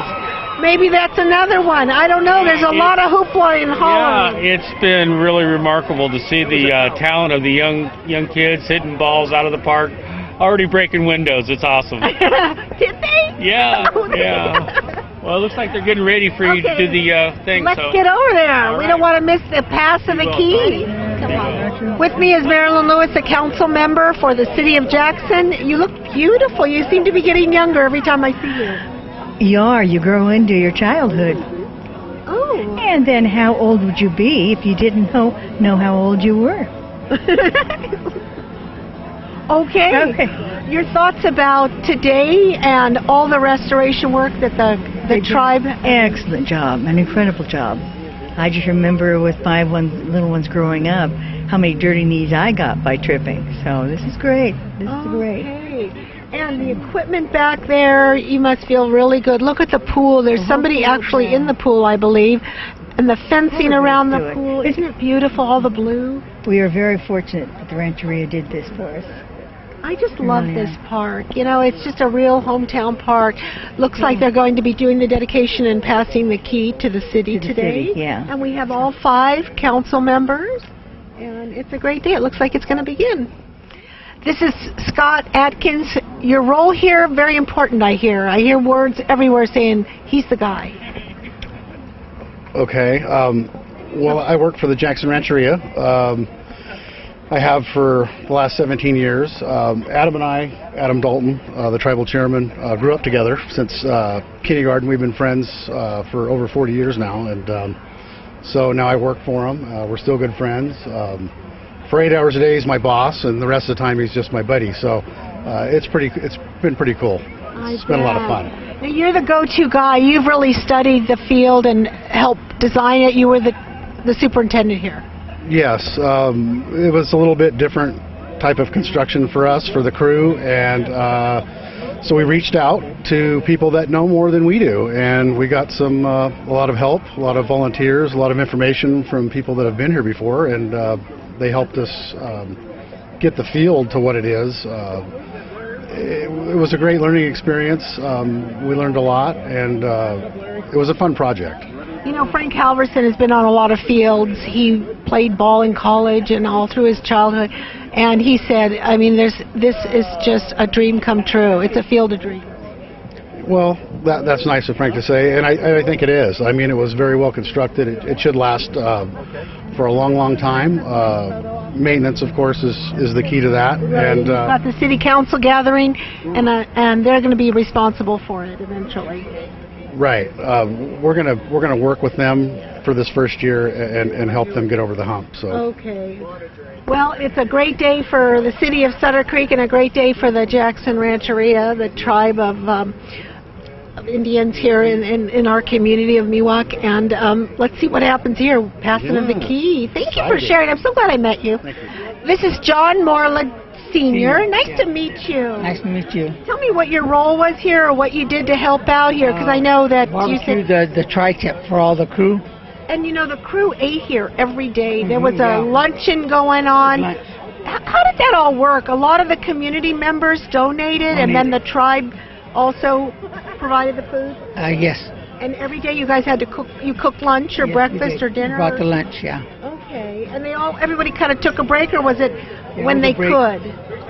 Maybe that's another one. I don't know. There's a lot of hoopla in Holland. Yeah, it's been really remarkable to see the talent of the young kids hitting balls out of the park, already breaking windows. It's awesome. Did they? Yeah, yeah. Well, it looks like they're getting ready for you to do the thing. Let's get over there. We don't want to miss the pass of the key. Come on. With me is Marilyn Lewis, a council member for the city of Jackson. You look beautiful. You seem to be getting younger every time I see you. You are. You grow into your childhood. Oh. And then how old would you be if you didn't know how old you were? Okay. Your thoughts about today and all the restoration work that the tribe... Excellent job. An incredible job. I just remember with my little ones growing up how many dirty knees I got by tripping. So this is great. This is great. And the equipment back there, you must feel really good. Look at the pool. There's somebody actually in the pool, I believe. And the fencing around the pool. Isn't it beautiful, all the blue? We are very fortunate that the Rancheria did this for us. I just love this park. You know, it's just a real hometown park. Looks like they're going to be doing the dedication and passing the key to the city today. Yeah. And we have all 5 council members. And it's a great day. It looks like it's going to begin. This is Scott Atkins. Your role here, very important, I hear. I hear words everywhere saying, he's the guy. Okay. Well, I work for the Jackson Rancheria. I have for the last 17 years. Adam and I, Adam Dalton, the tribal chairman, grew up together since kindergarten. We've been friends for over 40 years now, and so now I work for him. We're still good friends. For 8 hours a day, he's my boss, and the rest of the time, he's just my buddy. So it's been pretty cool. It's been a lot of fun. Now, you're the go-to guy. You've really studied the field and helped design it. You were the superintendent here. Yes, it was a little bit different type of construction for us, for the crew, and so we reached out to people that know more than we do, and we got a lot of help, a lot of volunteers, a lot of information from people that have been here before, and they helped us get the field to what it is. It was a great learning experience. We learned a lot, and it was a fun project. You know, Frank Halvorson has been on a lot of fields. He played ball in college and all through his childhood. And he said, I mean, this is just a dream come true. It's a field of dreams. Well, that's nice of Frank to say, and I think it is. I mean, it was very well constructed. It should last for a long, long time. Maintenance, of course, is the key to that. Right. And got the city council gathering, and they're going to be responsible for it eventually. Right. We're gonna work with them for this first year and help them get over the hump. So. Okay. Well, it's a great day for the city of Sutter Creek and a great day for the Jackson Rancheria, the tribe of Indians here in our community of Miwuk. And let's see what happens here. Passing of the key. Thank you for sharing. I'm so glad I met you. Thank you. This is John Morland Senior. Nice to meet you. Nice to meet you. Tell me what your role was here, or what you did to help out here, because I know that you said the tri-tip for all the crew. And you know, the crew ate here every day. There was a luncheon going on. How did that all work? A lot of the community members donated, and then the tribe also provided the food? Yes. And every day you guys had to cook. You cooked lunch or Yes, breakfast or dinner? Brought the lunch, yeah. Okay. And everybody kind of took a break, or was it when they break. could?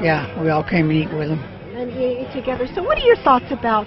Yeah, we all came and eat with them. And ate together. So what are your thoughts about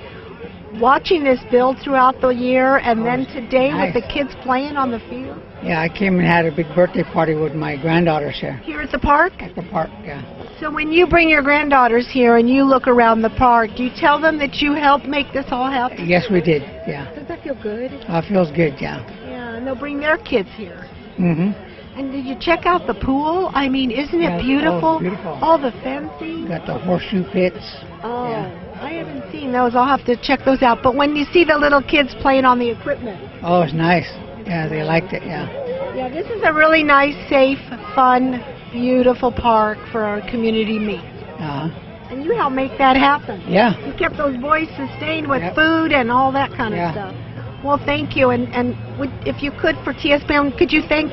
watching this build throughout the year, and then today nice. with the kids playing on the field? Yeah, I came and had a big birthday party with my granddaughters here. Here at the park? At the park, yeah. So when you bring your granddaughters here and you look around the park, do you tell them that you helped make this all happen? Yes, we did, yeah. Does that feel good? It feels good, yeah. Yeah, and they'll bring their kids here. Mm-hmm. And did you check out the pool? I mean, isn't it beautiful? Oh, beautiful. All the fencing. Got the horseshoe pits. Oh, yeah. I haven't seen those. I'll have to check those out. But when you see the little kids playing on the equipment. Oh, it's nice. Yeah, they liked it, yeah. Yeah, this is a really nice, safe, fun, beautiful park for our community meet. And you helped make that happen. Yeah. You kept those boys sustained with food and all that kind of stuff. Well, thank you. And if you could, for TSPN, could you thank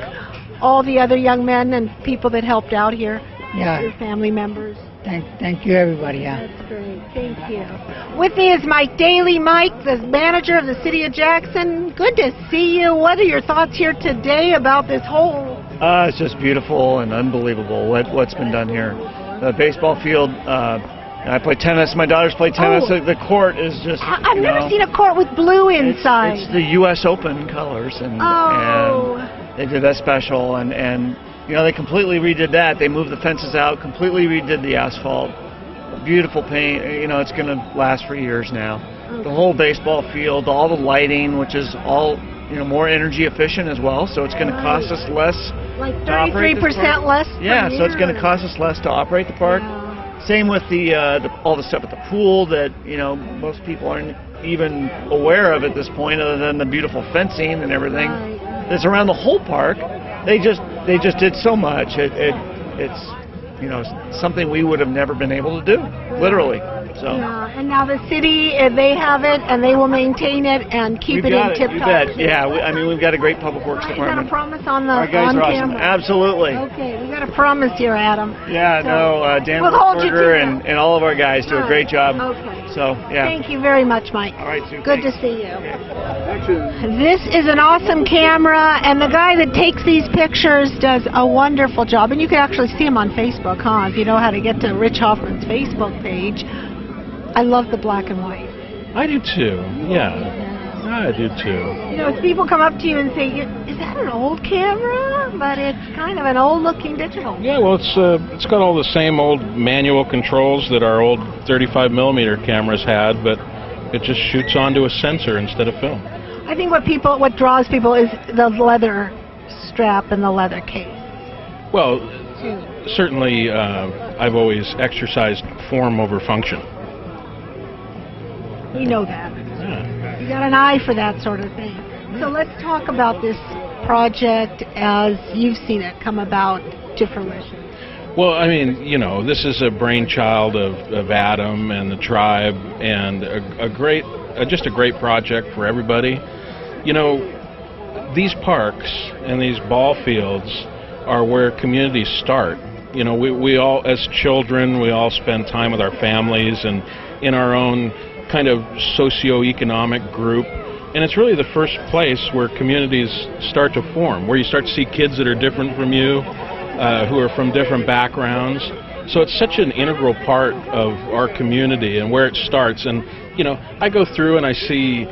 all the other young men and people that helped out here? Yeah. Your family members. Thank you, everybody, yeah. That's great. Thank you. With me is Mike Daly. Mike, the manager of the City of Jackson. Good to see you. What are your thoughts here today about this whole... It's just beautiful and unbelievable what's been done here. The baseball field, I play tennis. My daughters play tennis. Oh. The court is just... I've never seen a court with blue inside. It's the U.S. Open colors, and they did that special, and you know, they completely redid that. They moved the fences out, completely redid the asphalt. Beautiful paint. You know, it's going to last for years now. The whole baseball field, all the lighting, which is all, you know, more energy efficient as well. So it's going to cost us less. Like 33% less. Yeah, so it's going to cost us less to operate the park. Same with all the stuff at the pool that, you know, most people aren't even aware of at this point, other than the beautiful fencing and everything that's around the whole park. They just did so much. It's, you know, something we would have never been able to do, literally. So. Yeah, and now the city, they have it, and they will maintain it and keep it in tip-top shape. Yeah, I mean, we've got a great public works department. Is that a promise on the Our guys are awesome. camera? Absolutely. Okay, we got a promise here, Adam. Yeah, Dan Berger and all of our guys do a great job. Okay. So, yeah. Thank you very much, Mike. All right, Sue. Good to see you. This is an awesome camera, and the guy that takes these pictures does a wonderful job. And you can actually see him on Facebook, huh? If you know how to get to Rich Hoffman's Facebook page. I love the black and white. I do too. Yeah, I do too. You know, people come up to you and say, "Is that an old camera?" But it's kind of an old-looking digital. Yeah, well, it's got all the same old manual controls that our old 35mm cameras had, but it just shoots onto a sensor instead of film. I think what draws people is the leather strap and the leather case. Well, certainly, I've always exercised form over function. We know that. Yeah. You got an eye for that sort of thing. So let's talk about this project as you've seen it come about to fruition. Well, I mean, you know, this is a brainchild of Adam and the tribe, and just a great project for everybody. You know, these parks and these ball fields are where communities start. You know, we all, as children, we all spend time with our families and in our own kind of socio-economic group, and it's really the first place where communities start to form, where you start to see kids that are different from you, who are from different backgrounds. So it's such an integral part of our community and where it starts. And you know, I go through and I see,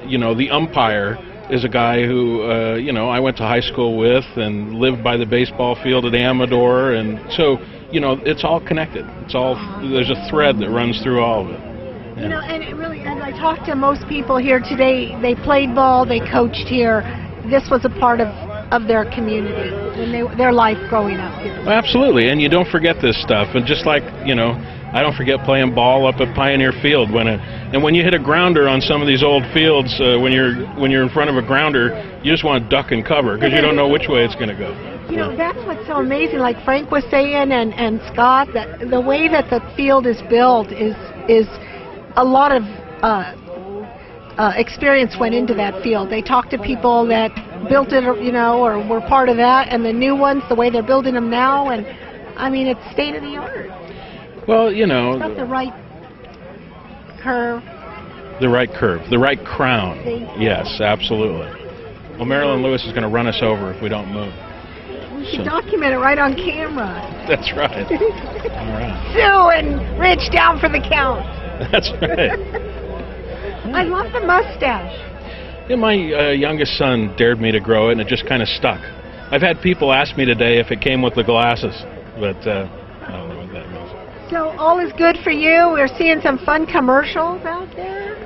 you know, the umpire is a guy who, you know, I went to high school with and lived by the baseball field at Amador, and so, you know, it's all connected. It's all, there's a thread that runs through all of it. You know, and it really, as I talked to most people here today, they played ball, they coached here. This was a part of their community and their life growing up here. Well, absolutely, and you don't forget this stuff. And just like, you know, I don't forget playing ball up at Pioneer Field when you hit a grounder on some of these old fields. When you're in front of a grounder, you just want to duck and cover because you don't know which way it's going to go. You know, that's what's so amazing. Like Frank was saying, and Scott, that the way that the field is built is a lot of experience went into that field. They talked to people that built it, you know, or were part of that, and the new ones, the way they're building them now, and I mean, it's state of the art. Well, you know, it's got the right curve? The right curve, the right crown. Thank you. Yes, absolutely. Well, Marilyn Lewis is going to run us over if we don't move. We should document it right on camera. That's right. All right. Sue and Rich down for the count. That's right. I love the mustache. Yeah, my youngest son dared me to grow it, and it just kind of stuck. I've had people ask me today if it came with the glasses, but I don't know what that means. So all is good for you. We're seeing some fun commercials out there.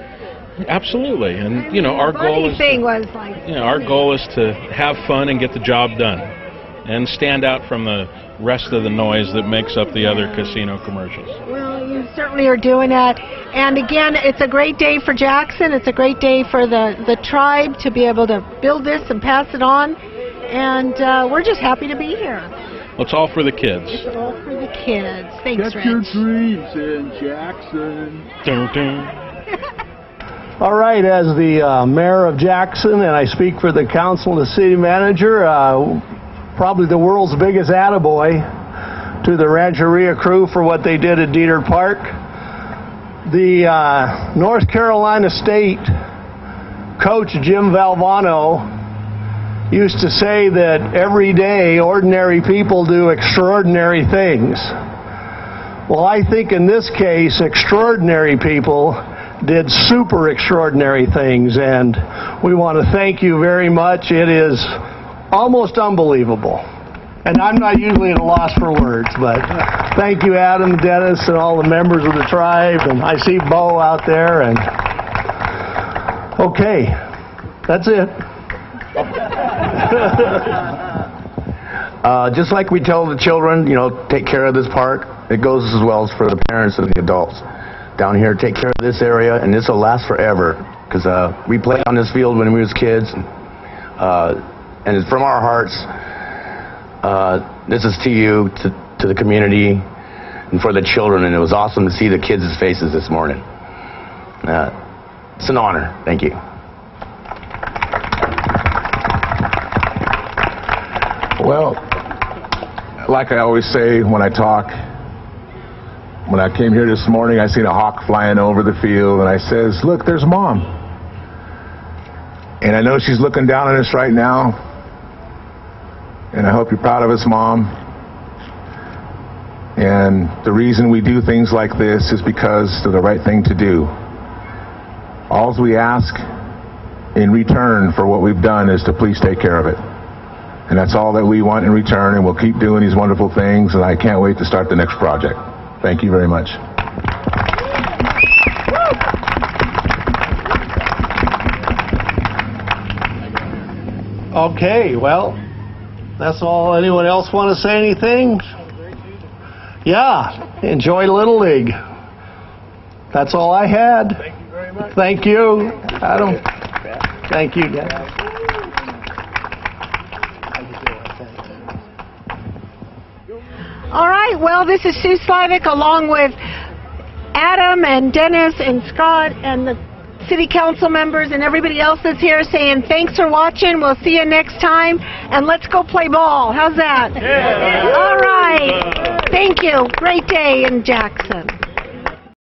Absolutely, and you know our goal is our goal is to have fun and get the job done, and stand out from the rest of the noise that makes up the other casino commercials. Well, you certainly are doing that. And again, it's a great day for Jackson. It's a great day for the tribe to be able to build this and pass it on. And we're just happy to be here. Well, it's all for the kids. It's all for the kids. Thanks, Get your Rich. dreams in Jackson. Dun, dun. All right, as the mayor of Jackson, and I speak for the council and the city manager, probably the world's biggest attaboy to the Rancheria crew for what they did at Detert Park. The North Carolina State coach Jim Valvano used to say that every day ordinary people do extraordinary things. Well, I think in this case, extraordinary people did super extraordinary things, and we want to thank you very much. It is almost unbelievable. And I'm not usually at a loss for words, but thank you, Adam, Dennis, and all the members of the tribe, and I see Bo out there, and okay, that's it. Just like we tell the children, you know, take care of this park, it goes as well as for the parents and the adults. Down here, take care of this area, and this will last forever, because we played on this field when we was kids, and it's from our hearts. This is to you, to the community, and for the children, and it was awesome to see the kids' faces this morning. It's an honor. Thank you. Well, like I always say when I talk, when I came here this morning, I seen a hawk flying over the field, and I says, look, there's Mom. And I know she's looking down on us right now, and I hope you're proud of us, Mom. And the reason we do things like this is because they're the right thing to do. All we ask in return for what we've done is to please take care of it. And that's all that we want in return, and we'll keep doing these wonderful things, and I can't wait to start the next project. Thank you very much. Okay, well, that's all. Anyone else want to say anything? Yeah, enjoy Little League. That's all I had. Thank you very much. Thank you, Adam. Thank you, guys. All right, well, this is Sue Slavic along with Adam and Dennis and Scott and the city council members and everybody else that's here saying thanks for watching. We'll see you next time, and let's go play ball. How's that? Yeah. All right. Thank you. Great day in Jackson.